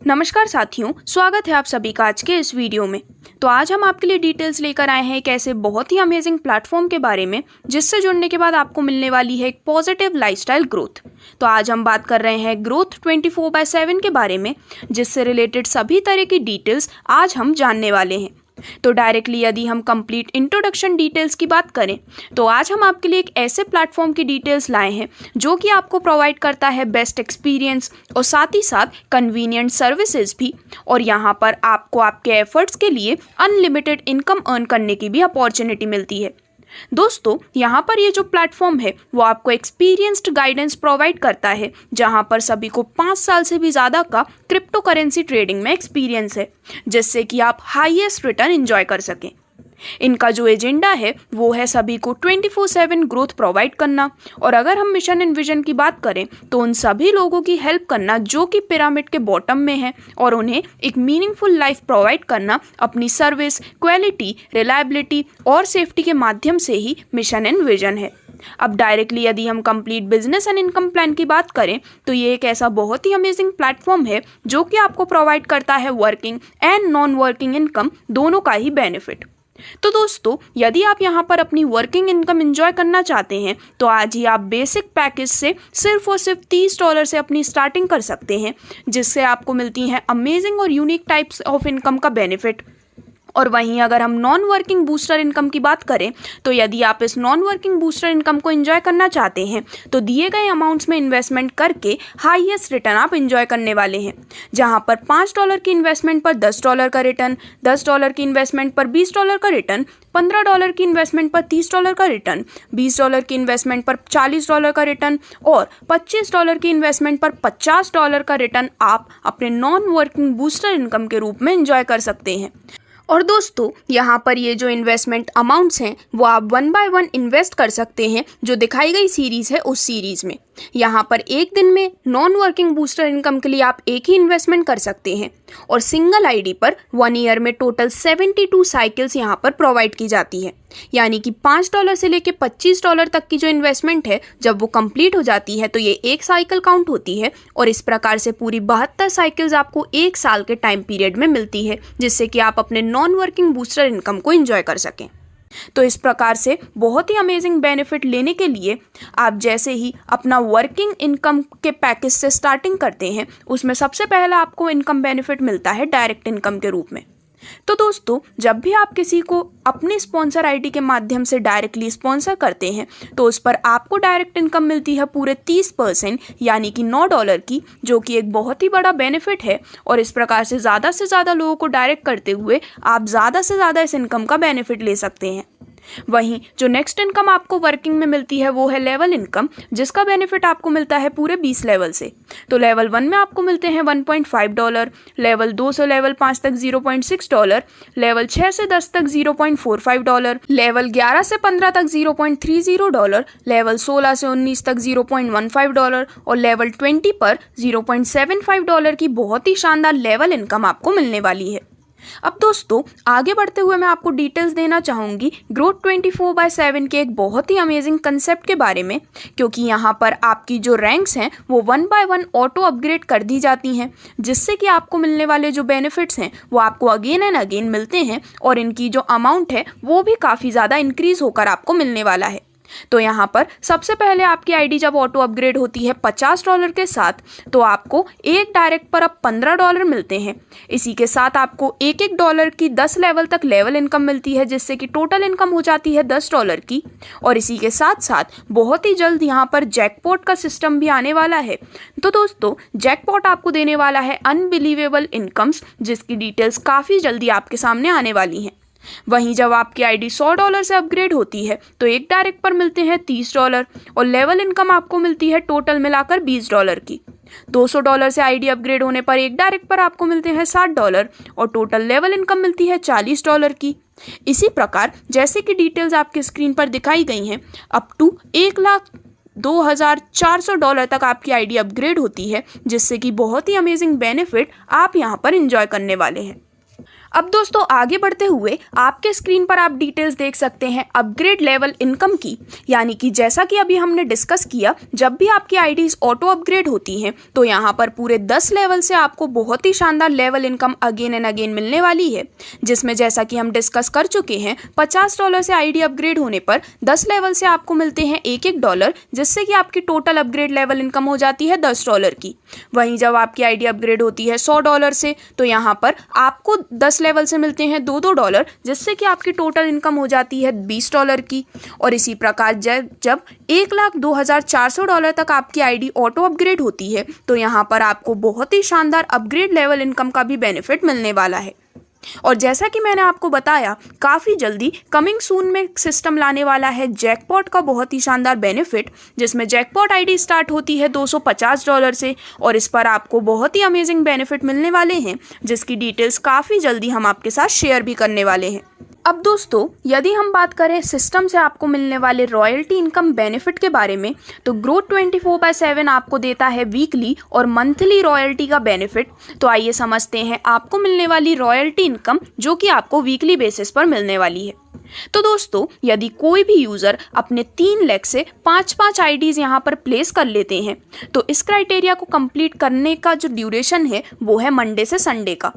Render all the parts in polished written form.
नमस्कार साथियों, स्वागत है आप सभी का आज के इस वीडियो में। तो आज हम आपके लिए डिटेल्स लेकर आए हैं एक ऐसे बहुत ही अमेजिंग प्लेटफॉर्म के बारे में जिससे जुड़ने के बाद आपको मिलने वाली है एक पॉजिटिव लाइफस्टाइल ग्रोथ। तो आज हम बात कर रहे हैं ग्रोथ 24/7 के बारे में, जिससे रिलेटेड सभी तरह की डिटेल्स आज हम जानने वाले हैं। तो डायरेक्टली यदि हम कंप्लीट इंट्रोडक्शन डिटेल्स की बात करें तो आज हम आपके लिए एक ऐसे प्लेटफॉर्म की डिटेल्स लाए हैं जो कि आपको प्रोवाइड करता है बेस्ट एक्सपीरियंस और साथ ही साथ कन्वीनियंट सर्विसेज भी, और यहाँ पर आपको आपके एफर्ट्स के लिए अनलिमिटेड इनकम अर्न करने की भी अपॉर्चुनिटी मिलती है। दोस्तों, यहाँ पर ये जो प्लेटफॉर्म है वो आपको एक्सपीरियंस्ड गाइडेंस प्रोवाइड करता है, जहाँ पर सभी को 5 साल से भी ज़्यादा का क्रिप्टो करेंसी ट्रेडिंग में एक्सपीरियंस है, जिससे कि आप हाईएस्ट रिटर्न एंजॉय कर सकें। इनका जो एजेंडा है वो है सभी को 24/7 ग्रोथ प्रोवाइड करना, और अगर हम मिशन एंड विजन की बात करें तो उन सभी लोगों की हेल्प करना जो कि पिरामिड के बॉटम में है, और उन्हें एक मीनिंगफुल लाइफ प्रोवाइड करना अपनी सर्विस, क्वालिटी, रिलायबिलिटी और सेफ्टी के माध्यम से ही मिशन एंड विजन है। अब डायरेक्टली यदि हम complete business and income plan की बात करें तो ये एक ऐसा बहुत ही अमेजिंग प्लेटफॉर्म है जो कि आपको प्रोवाइड करता है working and non working income दोनों का ही बेनिफिट। तो दोस्तों, यदि आप यहाँ पर अपनी वर्किंग इनकम एंजॉय करना चाहते हैं तो आज ही आप बेसिक पैकेज से सिर्फ और सिर्फ $30 से अपनी स्टार्टिंग कर सकते हैं, जिससे आपको मिलती हैं अमेजिंग और यूनिक टाइप्स ऑफ इनकम का बेनिफिट। और वहीं अगर हम नॉन वर्किंग बूस्टर इनकम की बात करें तो यदि आप इस नॉन वर्किंग बूस्टर इनकम को एंजॉय करना चाहते हैं तो दिए गए अमाउंट्स में इन्वेस्टमेंट करके हाईएस्ट रिटर्न आप एंजॉय करने वाले हैं, जहां पर $5 की इन्वेस्टमेंट पर $10 का रिटर्न, $10 की इन्वेस्टमेंट पर $20 का रिटर्न, $15 की इन्वेस्टमेंट पर $30 का रिटर्न, $20 की इन्वेस्टमेंट पर $40 का रिटर्न और $25 की इन्वेस्टमेंट पर $50 का रिटर्न आप अपने नॉन वर्किंग बूस्टर इनकम के रूप में एंजॉय कर सकते हैं। और दोस्तों, यहाँ पर ये जो इन्वेस्टमेंट अमाउंट्स हैं वो आप 1 बाय 1 इन्वेस्ट कर सकते हैं, जो दिखाई गई सीरीज़ है उस सीरीज़ में। यहाँ पर एक दिन में नॉन वर्किंग बूस्टर इनकम के लिए आप एक ही इन्वेस्टमेंट कर सकते हैं, और सिंगल आईडी पर 1 ईयर में टोटल 72 साइकिल्स यहाँ पर प्रोवाइड की जाती है। यानी कि $5 से लेके $25 तक की जो इन्वेस्टमेंट है जब वो कंप्लीट हो जाती है तो ये एक साइकिल काउंट होती है, और इस प्रकार से पूरी 72 साइकिल्स आपको 1 साल के टाइम पीरियड में मिलती है, जिससे कि आप अपने नॉन वर्किंग बूस्टर इनकम को एंजॉय कर सकें। तो इस प्रकार से बहुत ही अमेजिंग बेनिफिट लेने के लिए आप जैसे ही अपना वर्किंग इनकम के पैकेज से स्टार्टिंग करते हैं, उसमें सबसे पहला आपको इनकम बेनिफिट मिलता है डायरेक्ट इनकम के रूप में। तो दोस्तों, जब भी आप किसी को अपने स्पॉन्सर आईडी के माध्यम से डायरेक्टली स्पॉन्सर करते हैं तो उस पर आपको डायरेक्ट इनकम मिलती है पूरे 30%, यानी कि $9 की, जो कि एक बहुत ही बड़ा बेनिफिट है। और इस प्रकार से ज़्यादा लोगों को डायरेक्ट करते हुए आप ज़्यादा से ज़्यादा इस इनकम का बेनिफिट ले सकते हैं। वहीं जो नेक्स्ट इनकम आपको वर्किंग में मिलती है वो है लेवल इनकम, जिसका बेनिफिट आपको मिलता है पूरे 20 लेवल से। तो लेवल 1 में आपको मिलते हैं $1.5, लेवल 2 से लेवल 5 तक $0.6, लेवल 6 से 10 तक $0.45, लेवल 11 से 15 तक $0.30, लेवल 16 से 19 तक $0.15 और लेवल 20 पर $0.75 की बहुत ही शानदार लेवल इनकम आपको मिलने वाली है। अब दोस्तों, आगे बढ़ते हुए मैं आपको डिटेल्स देना चाहूँगी ग्रोथ 24/7 के एक बहुत ही अमेजिंग कंसेप्ट के बारे में, क्योंकि यहाँ पर आपकी जो रैंक्स हैं वो 1 बाय 1 ऑटो अपग्रेड कर दी जाती हैं, जिससे कि आपको मिलने वाले जो बेनिफिट्स हैं वो आपको अगेन एंड अगेन मिलते हैं, और इनकी जो अमाउंट है वो भी काफ़ी ज़्यादा इंक्रीज़ होकर आपको मिलने वाला है। तो यहाँ पर सबसे पहले आपकी आईडी जब ऑटो अपग्रेड होती है $50 के साथ, तो आपको एक डायरेक्ट पर अब $15 मिलते हैं। इसी के साथ आपको $1 की 10 लेवल तक लेवल इनकम मिलती है, जिससे कि टोटल इनकम हो जाती है $10 की। और इसी के साथ साथ बहुत ही जल्द यहाँ पर जैकपॉट का सिस्टम भी आने वाला है। तो दोस्तों, जैकपॉट आपको देने वाला है अनबिलीवेबल इनकम्स, जिसकी डिटेल्स काफ़ी जल्दी आपके सामने आने वाली हैं। वहीं जब आपकी आईडी $100 से अपग्रेड होती है तो एक डायरेक्ट पर मिलते हैं $30, और लेवल इनकम आपको मिलती है टोटल मिलाकर $20 की। $200 से आईडी अपग्रेड होने पर एक डायरेक्ट पर आपको मिलते हैं $60, और टोटल लेवल इनकम मिलती है $40 की। इसी प्रकार जैसे कि डिटेल्स आपके स्क्रीन पर दिखाई गई हैं, अप टू $1,02,400 तक आपकी आईडी अपग्रेड होती है, जिससे कि बहुत ही अमेजिंग बेनिफिट आप यहाँ पर एंजॉय करने वाले हैं। अब दोस्तों आगे बढ़ते हुए आपके स्क्रीन पर आप डिटेल्स देख सकते हैं अपग्रेड लेवल इनकम की, यानी कि जैसा कि अभी हमने डिस्कस किया, जब भी आपकी आईडीज ऑटो अपग्रेड होती हैं तो यहाँ पर पूरे 10 लेवल से आपको बहुत ही शानदार level income again and again मिलने वाली है, जिसमें जैसा कि हम डिस्कस कर चुके हैं $50 से आईडी अपग्रेड होने पर 10 लेवल से आपको मिलते हैं $1, जिससे कि आपकी टोटल अपग्रेड लेवल इनकम हो जाती है $10 की। वहीं जब आपकी आईडी अपग्रेड होती है $100 से तो यहाँ पर आपको 10 लेवल से मिलते हैं $2, जिससे कि आपकी टोटल इनकम हो जाती है $20 की। और इसी प्रकार जब $1,02,400 तक आपकी आईडी ऑटो अपग्रेड होती है तो यहाँ पर आपको बहुत ही शानदार अपग्रेड लेवल इनकम का भी बेनिफिट मिलने वाला है। और जैसा कि मैंने आपको बताया, काफ़ी जल्दी कमिंग सून में सिस्टम लाने वाला है जैकपॉट का बहुत ही शानदार बेनिफिट, जिसमें जैकपॉट आईडी स्टार्ट होती है $250 से और इस पर आपको बहुत ही अमेजिंग बेनिफिट मिलने वाले हैं, जिसकी डिटेल्स काफ़ी जल्दी हम आपके साथ शेयर भी करने वाले हैं। अब दोस्तों यदि हम बात करें सिस्टम से आपको मिलने वाले रॉयल्टी इनकम बेनिफिट के बारे में, तो ग्रोथ 24/7 आपको देता है वीकली और मंथली रॉयल्टी का बेनिफिट। तो आइए समझते हैं आपको मिलने वाली रॉयल्टी इनकम, जो कि आपको वीकली बेसिस पर मिलने वाली है। तो दोस्तों यदि कोई भी यूज़र अपने 3 लाख से 5 आईडीज़ यहाँ पर प्लेस कर लेते हैं तो इस क्राइटेरिया को कंप्लीट करने का जो ड्यूरेशन है वो है मंडे से संडे का।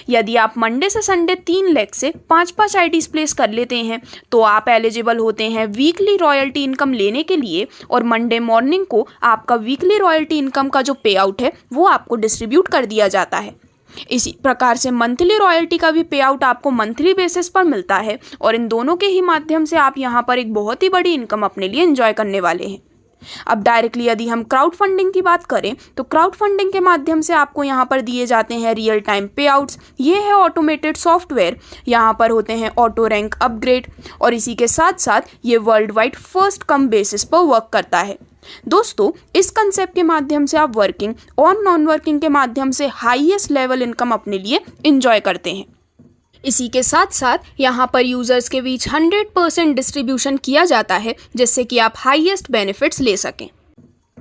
यदि आप मंडे से संडे 3 लाख से 5 आईडीज़ प्लेस कर लेते हैं तो आप एलिजिबल होते हैं वीकली रॉयल्टी इनकम लेने के लिए, और मंडे मॉर्निंग को आपका वीकली रॉयल्टी इनकम का जो पे आउट है वो आपको डिस्ट्रीब्यूट कर दिया जाता है। इसी प्रकार से मंथली रॉयल्टी का भी पे आउट आपको मंथली बेसिस पर मिलता है और इन दोनों के ही माध्यम से आप यहाँ पर एक बहुत ही बड़ी इनकम अपने लिए एंजॉय करने वाले हैं। अब डायरेक्टली यदि हम क्राउड फंडिंग की बात करें तो क्राउड फंडिंग के माध्यम से आपको यहाँ पर दिए जाते हैं रियल टाइम पे आउट्स। ये है ऑटोमेटेड सॉफ्टवेयर, यहाँ पर होते हैं ऑटो रैंक अपग्रेड और इसी के साथ साथ ये world wide first come basis पर वर्क करता है। दोस्तों इस कंसेप्ट के माध्यम से आप वर्किंग और नॉन वर्किंग के माध्यम से हाईएस्ट लेवल इनकम अपने लिए एंजॉय करते हैं। इसी के साथ साथ यहाँ पर यूजर्स के बीच 100% डिस्ट्रीब्यूशन किया जाता है, जिससे कि आप हाईएस्ट बेनिफिट्स ले सकें।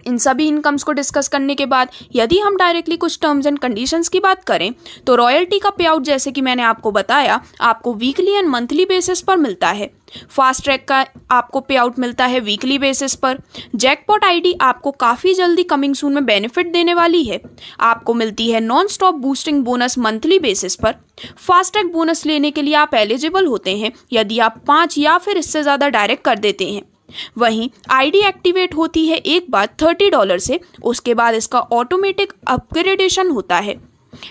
इन सभी इनकम्स को डिस्कस करने के बाद यदि हम डायरेक्टली कुछ टर्म्स एंड कंडीशंस की बात करें तो रॉयल्टी का पे आउट, जैसे कि मैंने आपको बताया, आपको वीकली एंड मंथली बेसिस पर मिलता है। फास्ट ट्रैक का आपको पे आउट मिलता है वीकली बेसिस पर। जैकपॉट आईडी आपको काफ़ी जल्दी कमिंग सून में बेनिफिट देने वाली है। आपको मिलती है non stop boosting bonus monthly basis पर। फास्ट ट्रैक बोनस लेने के लिए आप एलिजिबल होते हैं यदि आप 5 या फिर इससे ज़्यादा डायरेक्ट कर देते हैं। वहीं आईडी एक्टिवेट होती है एक बार $30 से, उसके बाद इसका ऑटोमेटिक अपग्रेडेशन होता है।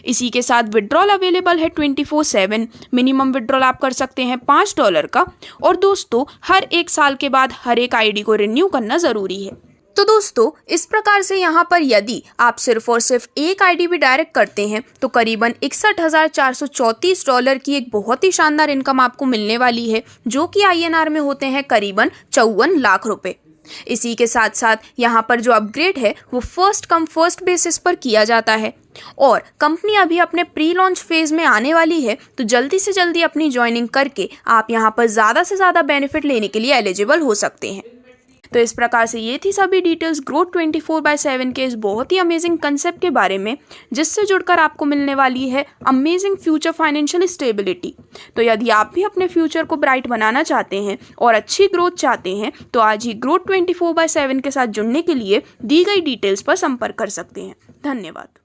इसी के साथ विड्रॉल अवेलेबल है 24/7। मिनिमम विड्रॉल आप कर सकते हैं $5 का, और दोस्तों हर 1 साल के बाद हर एक आईडी को रिन्यू करना ज़रूरी है। तो दोस्तों इस प्रकार से यहाँ पर यदि आप सिर्फ और सिर्फ एक आईडी भी डायरेक्ट करते हैं तो करीबन $61,434 की एक बहुत ही शानदार इनकम आपको मिलने वाली है, जो कि INR में होते हैं करीबन 54 लाख रुपए। इसी के साथ साथ यहाँ पर जो अपग्रेड है वो फर्स्ट कम फर्स्ट बेसिस पर किया जाता है, और कंपनी अभी अपने प्री लॉन्च फेज में आने वाली है, तो जल्दी से जल्दी अपनी ज्वाइनिंग करके आप यहाँ पर ज़्यादा से ज़्यादा बेनिफिट लेने के लिए एलिजिबल हो सकते हैं। तो इस प्रकार से ये थी सभी डिटेल्स ग्रोथ 24/7 के इस बहुत ही अमेजिंग कंसेप्ट के बारे में, जिससे जुड़कर आपको मिलने वाली है अमेजिंग फ्यूचर फाइनेंशियल स्टेबिलिटी। तो यदि आप भी अपने फ्यूचर को ब्राइट बनाना चाहते हैं और अच्छी ग्रोथ चाहते हैं तो आज ही ग्रोथ 24/7 के साथ जुड़ने के लिए दी गई डिटेल्स पर संपर्क कर सकते हैं। धन्यवाद।